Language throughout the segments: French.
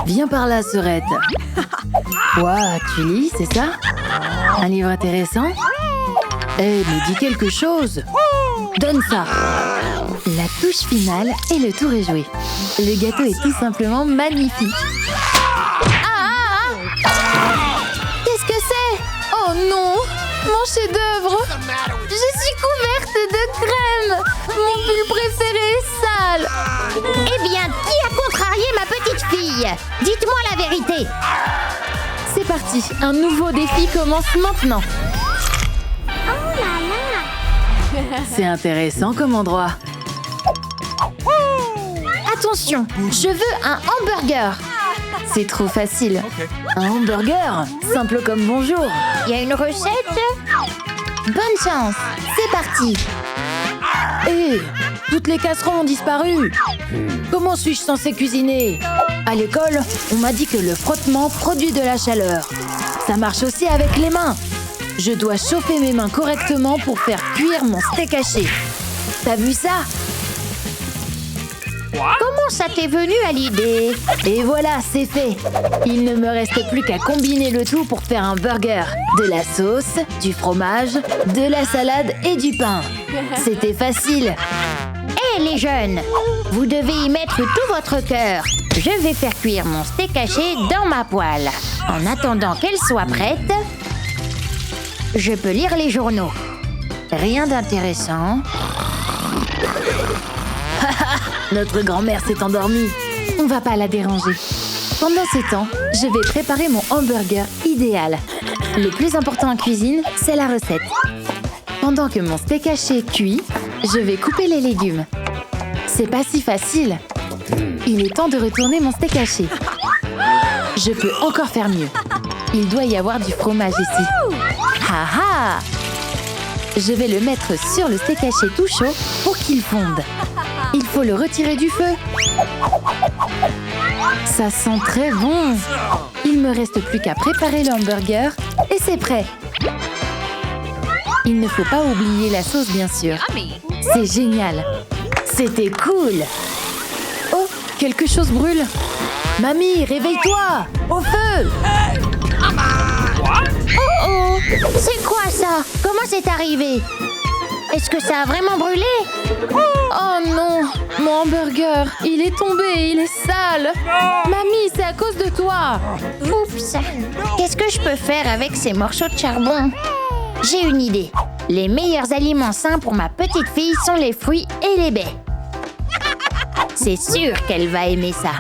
Viens par là, sœurette. Quoi, tu lis, c'est ça? Un livre intéressant? Eh, me dis quelque chose. Donne ça. La touche finale et le tour est joué. Le gâteau est tout simplement magnifique. Qu'est-ce que c'est? Oh non! Mon chef-d'œuvre! Je suis couverte de crème! Mon pull préféré est sale! Eh bien, qui a contrarié ma petite fille? Dites-moi la vérité. C'est parti, un nouveau défi commence maintenant. C'est intéressant comme endroit. Attention, je veux un hamburger. C'est trop facile. Un hamburger? Simple comme bonjour. Il y a une recette? Bonne chance, c'est parti. Hé, toutes les casseroles ont disparu. Comment suis-je censée cuisiner? À l'école, on m'a dit que le frottement produit de la chaleur. Ça marche aussi avec les mains. Je dois chauffer mes mains correctement pour faire cuire mon steak haché. T'as vu ça? Comment ça t'est venu à l'idée? Et voilà, c'est fait. Il ne me reste plus qu'à combiner le tout pour faire un burger. De la sauce, du fromage, de la salade et du pain. C'était facile. Hé les jeunes, vous devez y mettre tout votre cœur. Je vais faire cuire mon steak haché dans ma poêle. En attendant qu'elle soit prête, je peux lire les journaux. Rien d'intéressant. Notre grand-mère s'est endormie. On va pas la déranger. Pendant ce temps, je vais préparer mon hamburger idéal. Le plus important en cuisine, c'est la recette. Pendant que mon steak haché cuit, je vais couper les légumes. C'est pas si facile. Il est temps de retourner mon steak haché. Je peux encore faire mieux. Il doit y avoir du fromage ici. Ha ha! Je vais le mettre sur le steak haché tout chaud pour qu'il fonde. Il faut le retirer du feu. Ça sent très bon. Il me reste plus qu'à préparer le hamburger et c'est prêt. Il ne faut pas oublier la sauce, bien sûr. C'est génial. C'était cool. Oh, quelque chose brûle. Mamie, réveille-toi! Au feu! Oh oh! C'est quoi ça? Comment c'est arrivé? Est-ce que ça a vraiment brûlé? Oh non! Mon hamburger, il est tombé, il est sale! Mamie, c'est à cause de toi! Oups! Qu'est-ce que je peux faire avec ces morceaux de charbon? J'ai une idée. Les meilleurs aliments sains pour ma petite fille sont les fruits et les baies. C'est sûr qu'elle va aimer ça.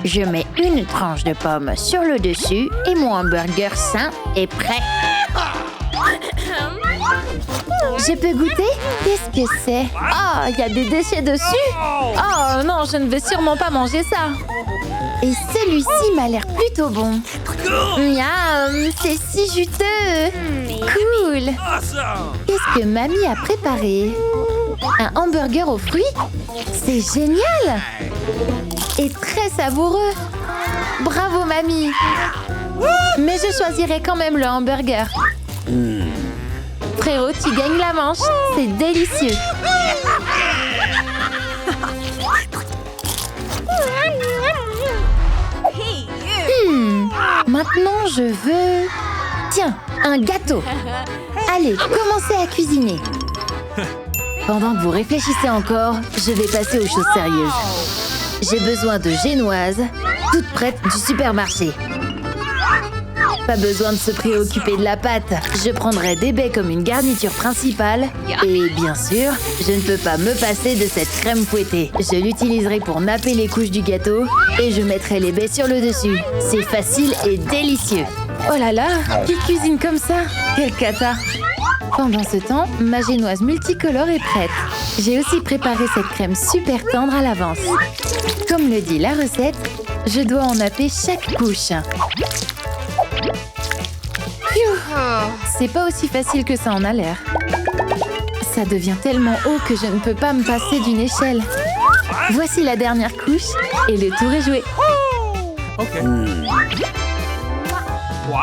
Je mets une tranche de pomme sur le dessus et mon hamburger sain est prêt. Je peux goûter? Qu'est-ce que c'est? Oh, il y a des déchets dessus? Oh non, je ne vais sûrement pas manger ça. Et celui-ci m'a l'air plutôt bon. Miam, c'est si juteux. Cool. Qu'est-ce que mamie a préparé? Un hamburger aux fruits? C'est génial! Et très savoureux. Bravo mamie. Mais je choisirai quand même le hamburger. Frérot, tu gagnes la manche. C'est délicieux. Maintenant, je veux... Tiens, un gâteau. Allez, commencez à cuisiner. Pendant que vous réfléchissez encore, je vais passer aux choses sérieuses. J'ai besoin de génoises, toutes prêtes du supermarché. Pas besoin de se préoccuper de la pâte. Je prendrai des baies comme une garniture principale. Et bien sûr, je ne peux pas me passer de cette crème fouettée. Je l'utiliserai pour napper les couches du gâteau et je mettrai les baies sur le dessus. C'est facile et délicieux. Oh là là, qui cuisine comme ça? Quelle cata! Pendant ce temps, ma génoise multicolore est prête. J'ai aussi préparé cette crème super tendre à l'avance. Comme le dit la recette, je dois en napper chaque couche. C'est pas aussi facile que ça en a l'air. Ça devient tellement haut que je ne peux pas me passer d'une échelle. Voici la dernière couche et le tour est joué.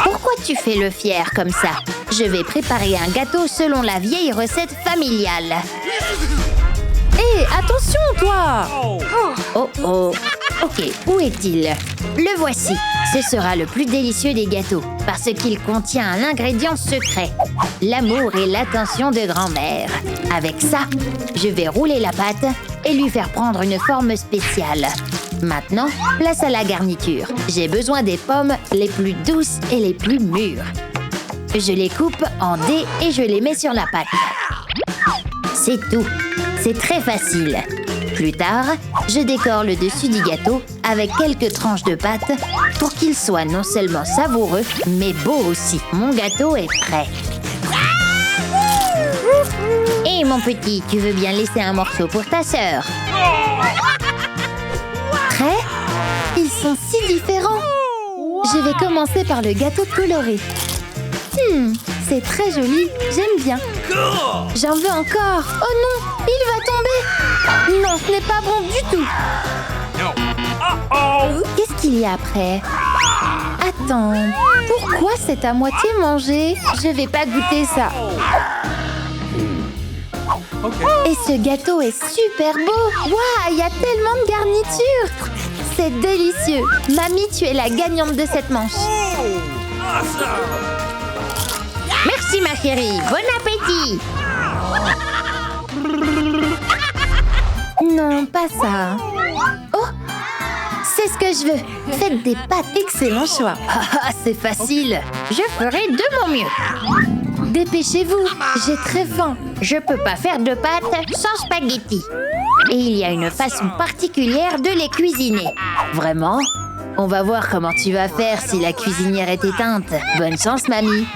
Pourquoi tu fais le fier comme ça? Je vais préparer un gâteau selon la vieille recette familiale. Hé, attention, toi! Oh oh. Ok, où est-il? Le voici. Ce sera le plus délicieux des gâteaux parce qu'il contient un ingrédient secret. L'amour et l'attention de grand-mère. Avec ça, je vais rouler la pâte et lui faire prendre une forme spéciale. Maintenant, place à la garniture. J'ai besoin des pommes les plus douces et les plus mûres. Je les coupe en dés et je les mets sur la pâte. C'est tout. C'est très facile. Plus tard, je décore le dessus du gâteau avec quelques tranches de pâte pour qu'il soit non seulement savoureux, mais beau aussi. Mon gâteau est prêt. Hé mon petit, tu veux bien laisser un morceau pour ta sœur? Prêt? Ils sont si différents. Je vais commencer par le gâteau coloré. C'est très joli, j'aime bien. J'en veux encore. Oh non, il va tomber. Non, ce n'est pas bon du tout. Qu'est-ce qu'il y a après? Attends, pourquoi c'est à moitié mangé? Je vais pas goûter ça. Et ce gâteau est super beau. Waouh, il y a tellement de garniture. C'est délicieux. Mamie, tu es la gagnante de cette manche. Merci ma chérie, bon appétit! Non, pas ça. Oh, c'est ce que je veux. Faites des pâtes. Excellent choix. Ah, c'est facile. Je ferai de mon mieux. Dépêchez-vous, j'ai très faim. Je peux pas faire de pâtes sans spaghettis. Et il y a une façon particulière de les cuisiner. Vraiment? On va voir comment tu vas faire si la cuisinière est éteinte. Bonne chance, mamie.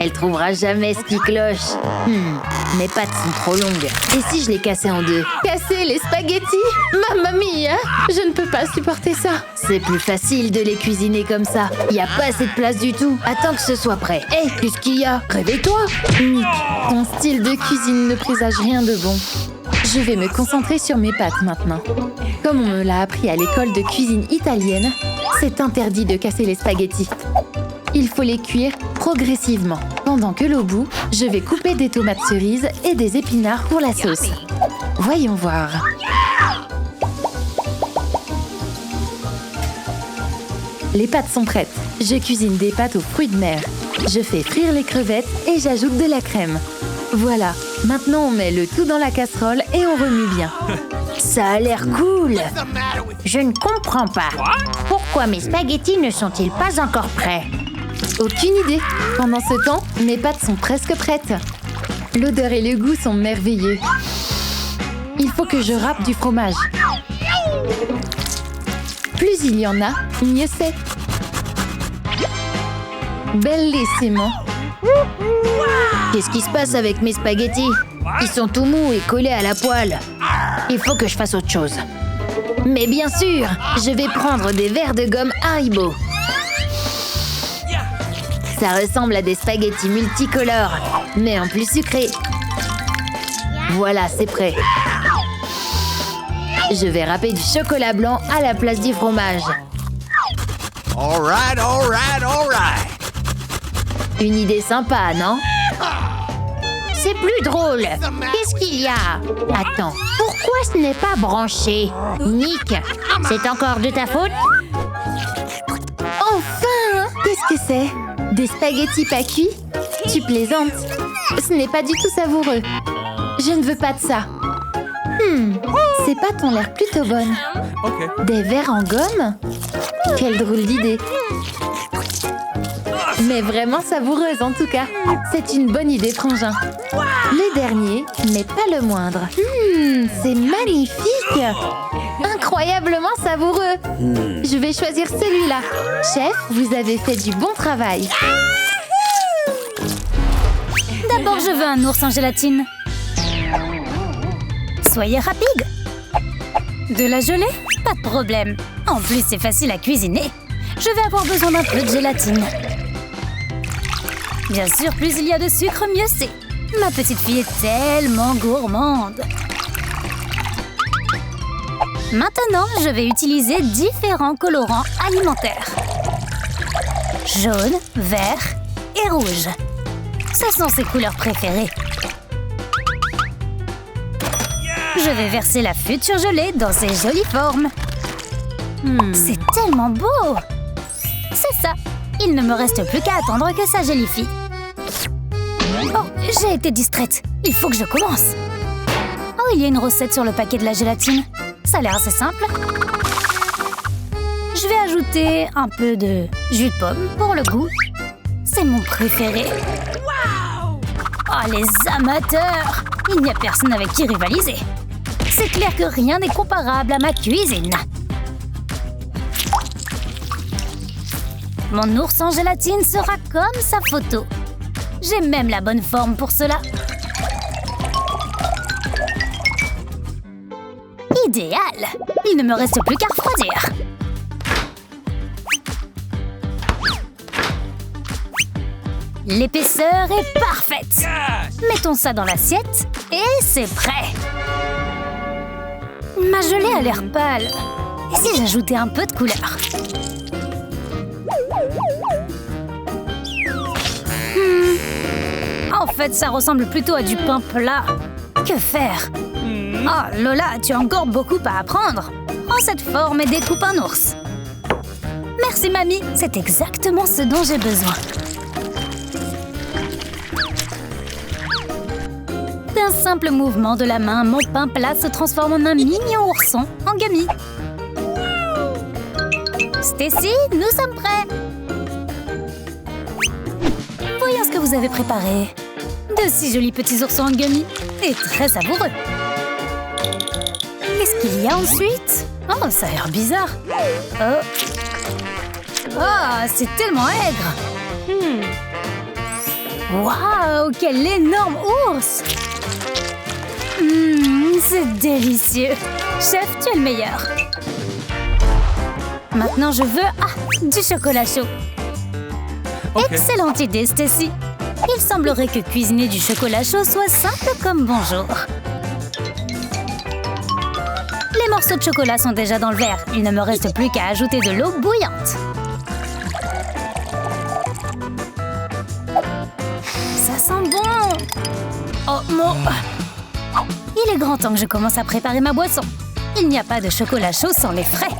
Elle trouvera jamais ce qui cloche. Mes pâtes sont trop longues. Et si je les cassais en deux? Casser les spaghettis? Mamma mia! Je ne peux pas supporter ça. C'est plus facile de les cuisiner comme ça. Il n'y a pas assez de place du tout. Attends que ce soit prêt. Hé, qu'est-ce qu'il y a? Réveille-toi! Nick, ton style de cuisine ne présage rien de bon. Je vais me concentrer sur mes pâtes maintenant. Comme on me l'a appris à l'école de cuisine italienne, c'est interdit de casser les spaghettis. Il faut les cuire progressivement. Pendant que l'au bout, je vais couper des tomates cerises et des épinards pour la sauce. Voyons voir. Les pâtes sont prêtes. Je cuisine des pâtes aux fruits de mer. Je fais frire les crevettes et j'ajoute de la crème. Voilà, maintenant on met le tout dans la casserole et on remue bien. Ça a l'air cool. Je ne comprends pas. Pourquoi mes spaghettis ne sont-ils pas encore prêts? Aucune idée. Pendant ce temps, mes pâtes sont presque prêtes. L'odeur et le goût sont merveilleux. Il faut que je râpe du fromage. Plus il y en a, mieux c'est. Bellissimo. Qu'est-ce qui se passe avec mes spaghettis? Ils sont tout mous et collés à la poêle. Il faut que je fasse autre chose. Mais bien sûr, je vais prendre des verres de gomme Haribo. Ça ressemble à des spaghettis multicolores, mais en plus sucrés. Voilà, c'est prêt. Je vais râper du chocolat blanc à la place du fromage. All right, all right, all right. Une idée sympa, non? C'est plus drôle. Qu'est-ce qu'il y a? Attends, pourquoi ce n'est pas branché? Nick, c'est encore de ta faute? Enfin! Qu'est-ce que c'est? Des spaghettis pas cuits? Tu plaisantes? Ce n'est pas du tout savoureux. Je ne veux pas de ça. Ces pâtes ont l'air plutôt bonnes. Des verres en gomme? Quelle drôle d'idée! Mais vraiment savoureuse en tout cas. C'est une bonne idée, frangin. Le dernier, mais pas le moindre. C'est magnifique! Incroyablement savoureux! Je vais choisir celui-là. Chef, vous avez fait du bon travail. D'abord, je veux un ours en gélatine. Soyez rapide. De la gelée? Pas de problème. En plus, c'est facile à cuisiner. Je vais avoir besoin d'un peu de gélatine. Bien sûr, plus il y a de sucre, mieux c'est. Ma petite fille est tellement gourmande. Maintenant, je vais utiliser différents colorants alimentaires. Jaune, vert et rouge. Ce sont ses couleurs préférées. Je vais verser la future gelée dans ces jolies formes. C'est tellement beau! C'est ça! Il ne me reste plus qu'à attendre que ça gélifie. Oh, j'ai été distraite. Il faut que je commence. Oh, il y a une recette sur le paquet de la gélatine. Ça a l'air assez simple. Je vais ajouter un peu de jus de pomme pour le goût. C'est mon préféré. Oh, les amateurs! Il n'y a personne avec qui rivaliser. C'est clair que rien n'est comparable à ma cuisine. Mon ours en gélatine sera comme sa photo. J'ai même la bonne forme pour cela. Idéal! Il ne me reste plus qu'à refroidir. L'épaisseur est parfaite. Mettons ça dans l'assiette et c'est prêt. Ma gelée a l'air pâle. Et si j'ajoutais un peu de couleur? En fait, ça ressemble plutôt à du pain plat. Que faire? Oh, Lola, tu as encore beaucoup à apprendre. Prends cette forme et découpe un ours. Merci, mamie. C'est exactement ce dont j'ai besoin. D'un simple mouvement de la main, mon pain plat se transforme en un mignon ourson en gummy. Stacy, nous sommes prêts. Voyons ce que vous avez préparé. De si jolis petits oursons en gummy et très savoureux. Qu'est-ce qu'il y a ensuite? Oh, ça a l'air bizarre. Oh, c'est tellement aigre. Waouh, quel énorme ours! C'est délicieux. Chef, tu es le meilleur. Maintenant, je veux du chocolat chaud. Okay. Excellente idée, Stacy. Il semblerait que cuisiner du chocolat chaud soit simple comme bonjour. Les morceaux de chocolat sont déjà dans le verre. Il ne me reste plus qu'à ajouter de l'eau bouillante. Ça sent bon. Oh, mon... Il est grand temps que je commence à préparer ma boisson. Il n'y a pas de chocolat chaud sans les frais.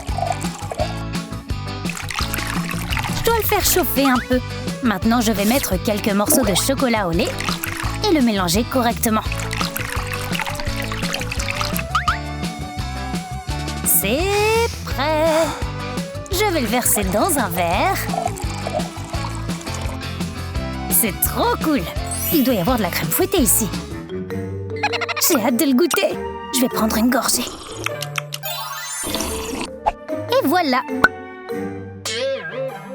Je dois le faire chauffer un peu. Maintenant, je vais mettre quelques morceaux de chocolat au lait et le mélanger correctement. C'est prêt. Je vais le verser dans un verre. C'est trop cool. Il doit y avoir de la crème fouettée ici. J'ai hâte de le goûter. Je vais prendre une gorgée. Et voilà.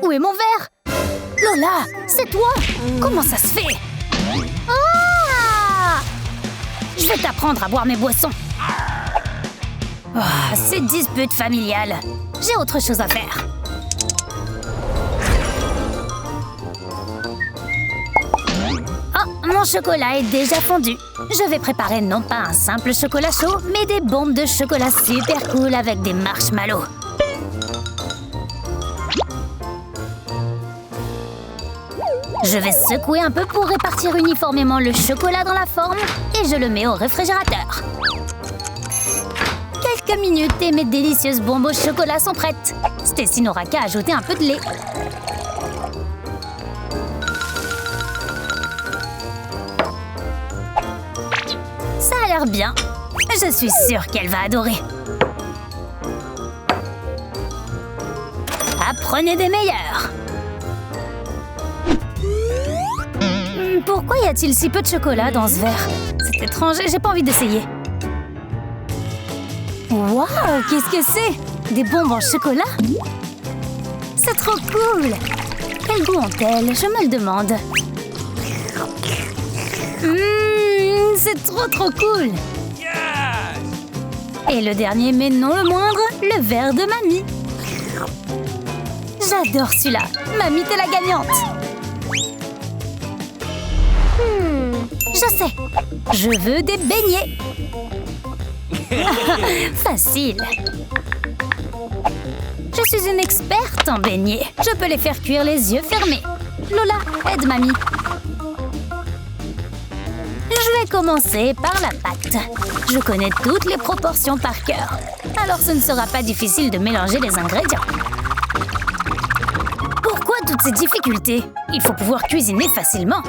Où est mon verre? Lola, c'est toi? Comment ça se fait? Ah! Je vais t'apprendre à boire mes boissons. Oh, ces disputes familiales. J'ai autre chose à faire. Oh, mon chocolat est déjà fondu. Je vais préparer non pas un simple chocolat chaud, mais des bombes de chocolat super cool avec des marshmallows. Je vais secouer un peu pour répartir uniformément le chocolat dans la forme et je le mets au réfrigérateur. Quelques minutes et mes délicieuses bombes au chocolat sont prêtes. Stacy n'aura qu'à ajouter un peu de lait. Ça a l'air bien. Je suis sûre qu'elle va adorer. Apprenez des meilleurs. Pourquoi y a-t-il si peu de chocolat dans ce verre? C'est étrange, j'ai pas envie d'essayer. Waouh, qu'est-ce que c'est? Des bombes en chocolat? C'est trop cool! Quel goût ont-elles? Je me le demande. C'est trop cool! Et le dernier, mais non le moindre, le verre de mamie. J'adore celui-là. Mamie, t'es la gagnante. Je sais. Je veux des beignets. Facile. Je suis une experte en beignets. Je peux les faire cuire les yeux fermés. Lola, aide mamie. Je vais commencer par la pâte. Je connais toutes les proportions par cœur. Alors ce ne sera pas difficile de mélanger les ingrédients. Pourquoi toutes ces difficultés? Il faut pouvoir cuisiner facilement.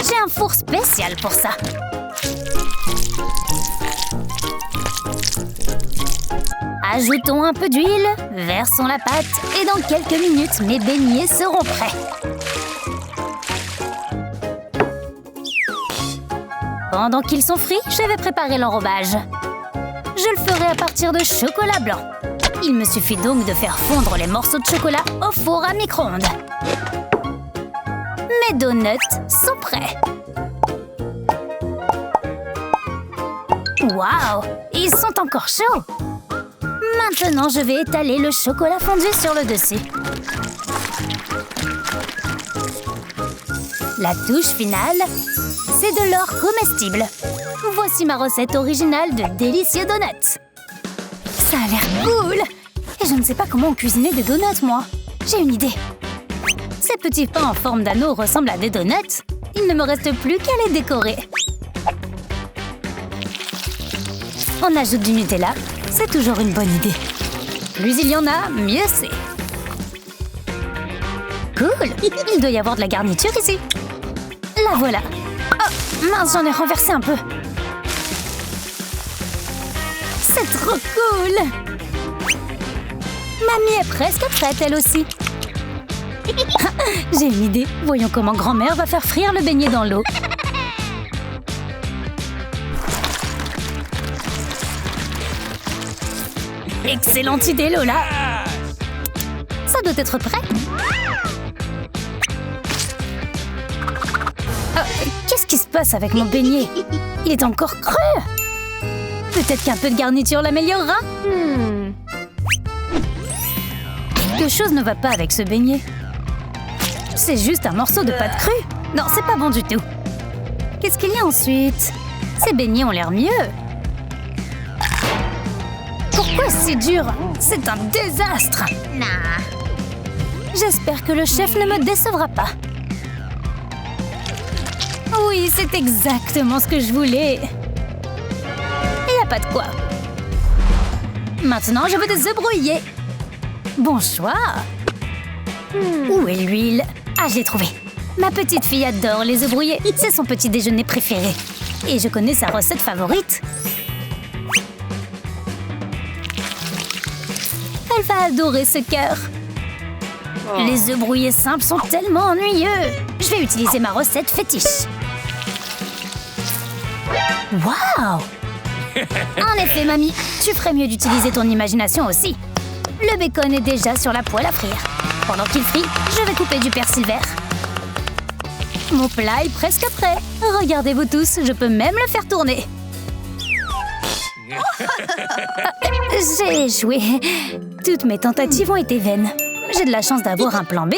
J'ai un four spécial pour ça. Ajoutons un peu d'huile, versons la pâte et dans quelques minutes, mes beignets seront prêts. Pendant qu'ils sont frits, je vais préparer l'enrobage. Je le ferai à partir de chocolat blanc. Il me suffit donc de faire fondre les morceaux de chocolat au four à micro-ondes. Mes donuts sont prêts. Waouh! Ils sont encore chauds! Maintenant, je vais étaler le chocolat fondu sur le dessus. La touche finale, c'est de l'or comestible. Voici ma recette originale de délicieux donuts. Ça a l'air cool! Et je ne sais pas comment cuisiner des donuts, moi. J'ai une idée. Ces petits pains en forme d'anneau ressemblent à des donuts. Il ne me reste plus qu'à les décorer. On ajoute du Nutella. C'est toujours une bonne idée. Plus il y en a, mieux c'est. Cool! Il doit y avoir de la garniture ici. La voilà. Oh, mince, j'en ai renversé un peu. C'est trop cool! Mamie est presque prête, elle aussi. J'ai une idée. Voyons comment grand-mère va faire frire le beignet dans l'eau. Excellente idée, Lola! Ça doit être prêt. Qu'est-ce qui se passe avec mon beignet? Il est encore creux! Peut-être qu'un peu de garniture l'améliorera? Quelque chose ne va pas avec ce beignet. C'est juste un morceau de pâte crue. Non, c'est pas bon du tout. Qu'est-ce qu'il y a ensuite? Ces beignets ont l'air mieux. Pourquoi c'est dur? C'est un désastre! J'espère que le chef ne me décevra pas. Oui, c'est exactement ce que je voulais. Il n'y a pas de quoi. Maintenant, je veux des œufs brouillés. Bon choix. Où est l'huile? Ah, je l'ai trouvé. Ma petite fille adore les œufs brouillés. C'est son petit déjeuner préféré. Et je connais sa recette favorite. Elle va adorer ce cœur. Les œufs brouillés simples sont tellement ennuyeux. Je vais utiliser ma recette fétiche. Waouh! En effet, mamie, tu ferais mieux d'utiliser ton imagination aussi. Le bacon est déjà sur la poêle à frire. Pendant qu'il frit, je vais couper du persil vert. Mon plat est presque prêt. Regardez-vous tous, je peux même le faire tourner. J'ai échoué. Toutes mes tentatives ont été vaines. J'ai de la chance d'avoir un plan B.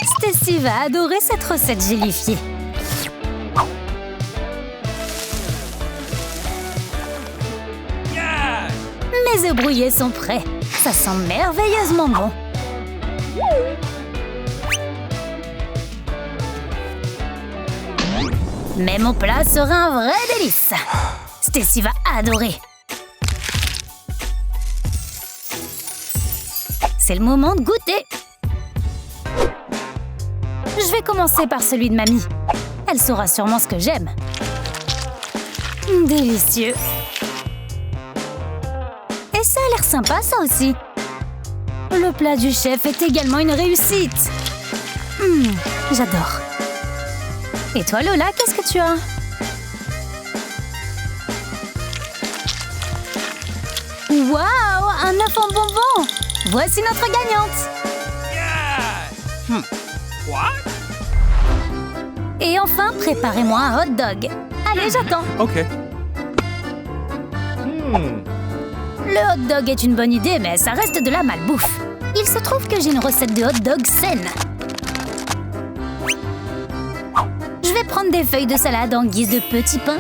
Stacy va adorer cette recette gélifiée. Mes œufs brouillés sont prêts. Ça sent merveilleusement bon. Mais mon plat sera un vrai délice. Stacy va adorer. C'est le moment de goûter. Je vais commencer par celui de mamie. Elle saura sûrement ce que j'aime. Délicieux. Et ça a l'air sympa, ça aussi. Le plat du chef est également une réussite. J'adore. Et toi, Lola, qu'est-ce que tu as? Waouh, un œuf en bonbon! Voici notre gagnante! What? Et enfin, préparez-moi un hot dog. Allez, j'attends. Okay. Le hot dog est une bonne idée, mais ça reste de la malbouffe. Il se trouve que j'ai une recette de hot dog saine. Je vais prendre des feuilles de salade en guise de petits pains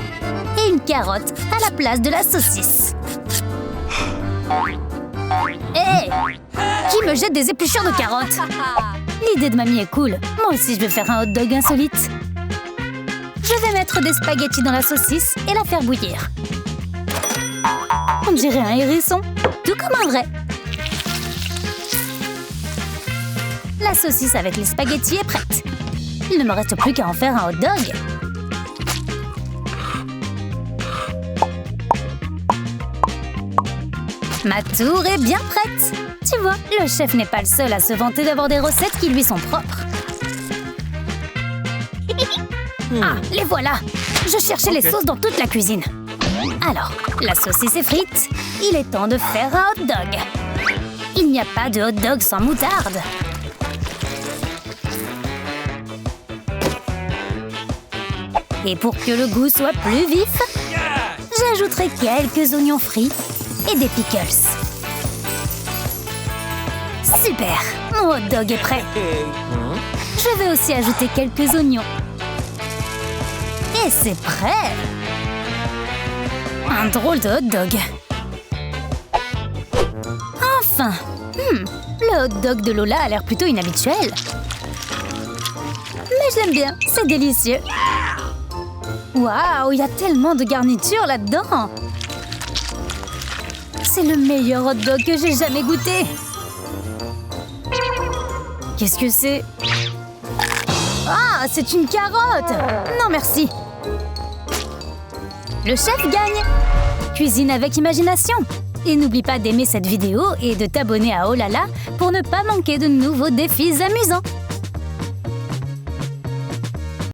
et une carotte à la place de la saucisse. Hé! Qui me jette des épluchures de carottes? L'idée de mamie est cool. Moi aussi, je vais faire un hot dog insolite. Je vais mettre Mettre des spaghettis dans la saucisse et la faire bouillir. On dirait un hérisson, tout comme un vrai. La saucisse avec les spaghettis est prête. Il ne me reste plus qu'à en faire un hot dog. Ma tour est bien prête. Tu vois, le chef n'est pas le seul à se vanter d'avoir des recettes qui lui sont propres. Ah, les voilà! Je cherchais les sauces dans toute la cuisine. Alors, la saucisse est frite. Il est temps de faire un hot dog. Il n'y a pas de hot dog sans moutarde. Et pour que le goût soit plus vif, j'ajouterai quelques oignons frits et des pickles. Super! Mon hot dog est prêt. Je vais aussi ajouter quelques oignons. Et c'est prêt! Un drôle de hot dog. Enfin! Le hot dog de Lola a l'air plutôt inhabituel. Mais je l'aime bien, c'est délicieux. Waouh, il y a tellement de garniture là-dedans! C'est le meilleur hot dog que j'ai jamais goûté. Qu'est-ce que c'est? Ah, c'est une carotte! Non, merci. Le chef gagne! Cuisine avec imagination! Et n'oublie pas d'aimer cette vidéo et de t'abonner à Oh là là pour ne pas manquer de nouveaux défis amusants.